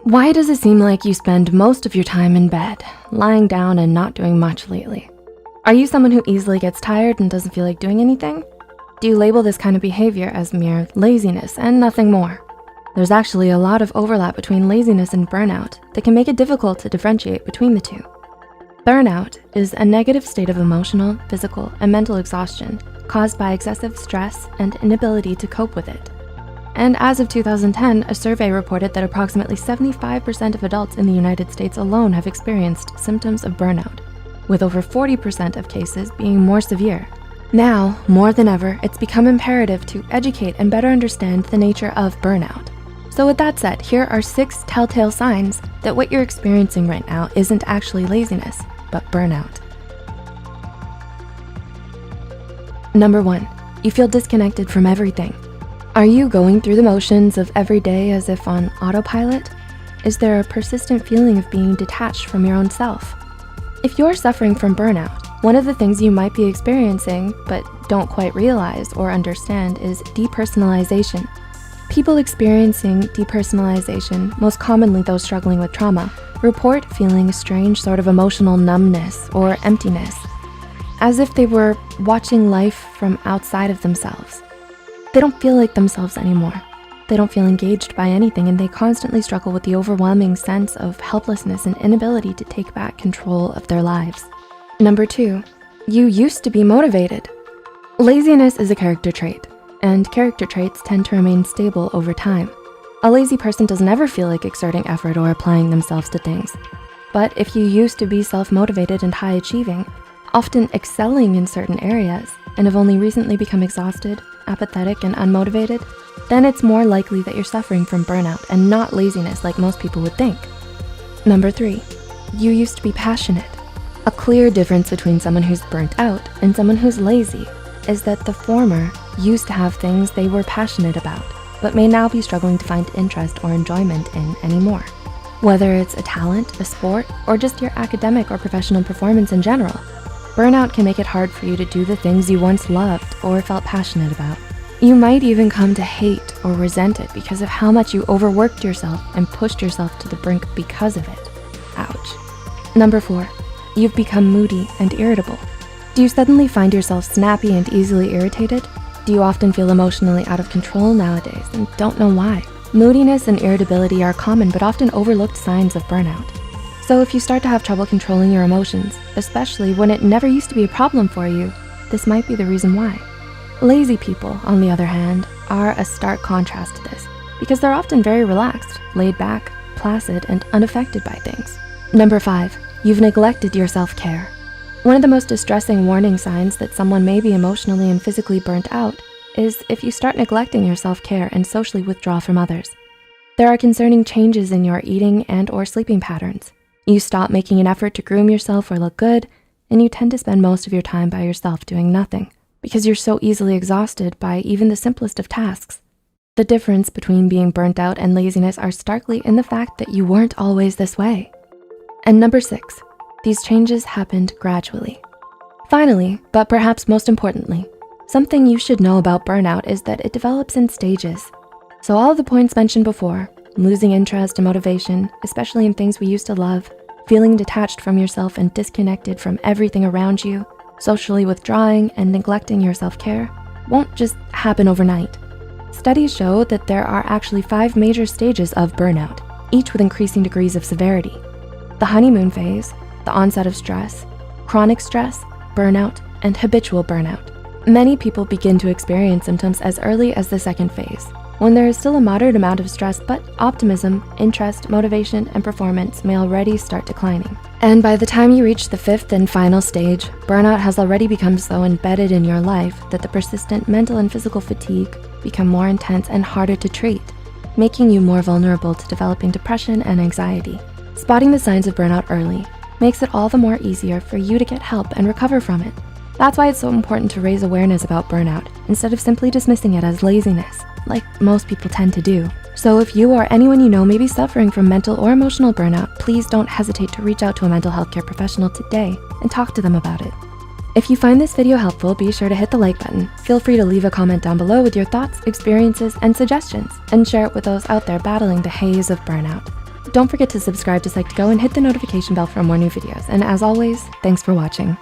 Why does it seem like you spend most of your time in bed, lying down and not doing much lately? Are you someone who easily gets tired and doesn't feel like doing anything? Do you label this kind of behavior as mere laziness and nothing more? There's actually a lot of overlap between laziness and burnout that can make it difficult to differentiate between the two. Burnout is a negative state of emotional, physical, and mental exhaustion caused by excessive stress and inability to cope with it. And as of 2010, a survey reported that approximately 75% of adults in the United States alone have experienced symptoms of burnout, with over 40% of cases being more severe. Now, more than ever, it's become imperative to educate and better understand the nature of burnout. So with that said, here are 6 telltale signs that what you're experiencing right now isn't actually laziness, but burnout. Number 1, you feel disconnected from everything. Are you going through the motions of every day as if on autopilot? Is there a persistent feeling of being detached from your own self? If you're suffering from burnout, one of the things you might be experiencing but don't quite realize or understand is depersonalization. People experiencing depersonalization, most commonly those struggling with trauma, report feeling a strange sort of emotional numbness or emptiness, as if they were watching life from outside of themselves. They don't feel like themselves anymore. They don't feel engaged by anything, and they constantly struggle with the overwhelming sense of helplessness and inability to take back control of their lives. Number 2, you used to be motivated. Laziness is a character trait, and character traits tend to remain stable over time. A lazy person doesn't ever feel like exerting effort or applying themselves to things. But if you used to be self-motivated and high achieving, often excelling in certain areas, and have only recently become exhausted, apathetic, and unmotivated, then it's more likely that you're suffering from burnout and not laziness like most people would think. Number 3, you used to be passionate. A clear difference between someone who's burnt out and someone who's lazy is that the former used to have things they were passionate about, but may now be struggling to find interest or enjoyment in anymore. Whether it's a talent, a sport, or just your academic or professional performance in general, burnout can make it hard for you to do the things you once loved or felt passionate about. You might even come to hate or resent it because of how much you overworked yourself and pushed yourself to the brink because of it. Ouch. Number 4, you've become moody and irritable. Do you suddenly find yourself snappy and easily irritated? Do you often feel emotionally out of control nowadays and don't know why? Moodiness and irritability are common but often overlooked signs of burnout. So if you start to have trouble controlling your emotions, especially when it never used to be a problem for you, this might be the reason why. Lazy people, on the other hand, are a stark contrast to this because they're often very relaxed, laid back, placid, and unaffected by things. Number 5, you've neglected your self-care. One of the most distressing warning signs that someone may be emotionally and physically burnt out is if you start neglecting your self-care and socially withdraw from others. There are concerning changes in your eating and/or sleeping patterns. You stop making an effort to groom yourself or look good, and you tend to spend most of your time by yourself doing nothing because you're so easily exhausted by even the simplest of tasks. The difference between being burnt out and laziness are starkly in the fact that you weren't always this way. And number 6, these changes happened gradually. Finally, but perhaps most importantly, something you should know about burnout is that it develops in stages. So all of the points mentioned before, losing interest and motivation, especially in things we used to love, feeling detached from yourself and disconnected from everything around you, socially withdrawing and neglecting your self-care, won't just happen overnight. Studies show that there are actually 5 major stages of burnout, each with increasing degrees of severity. The honeymoon phase, the onset of stress, chronic stress, burnout, and habitual burnout. Many people begin to experience symptoms as early as the 2nd phase, when there is still a moderate amount of stress, but optimism, interest, motivation, and performance may already start declining. And by the time you reach the 5th and final stage, burnout has already become so embedded in your life that the persistent mental and physical fatigue become more intense and harder to treat, making you more vulnerable to developing depression and anxiety. Spotting the signs of burnout early makes it all the more easier for you to get help and recover from it. That's why it's so important to raise awareness about burnout instead of simply dismissing it as laziness, like most people tend to do. So if you or anyone you know may be suffering from mental or emotional burnout, please don't hesitate to reach out to a mental health care professional today and talk to them about it. If you find this video helpful, be sure to hit the like button. Feel free to leave a comment down below with your thoughts, experiences, and suggestions, and share it with those out there battling the haze of burnout. Don't forget to subscribe to Psych2Go and hit the notification bell for more new videos. And as always, thanks for watching.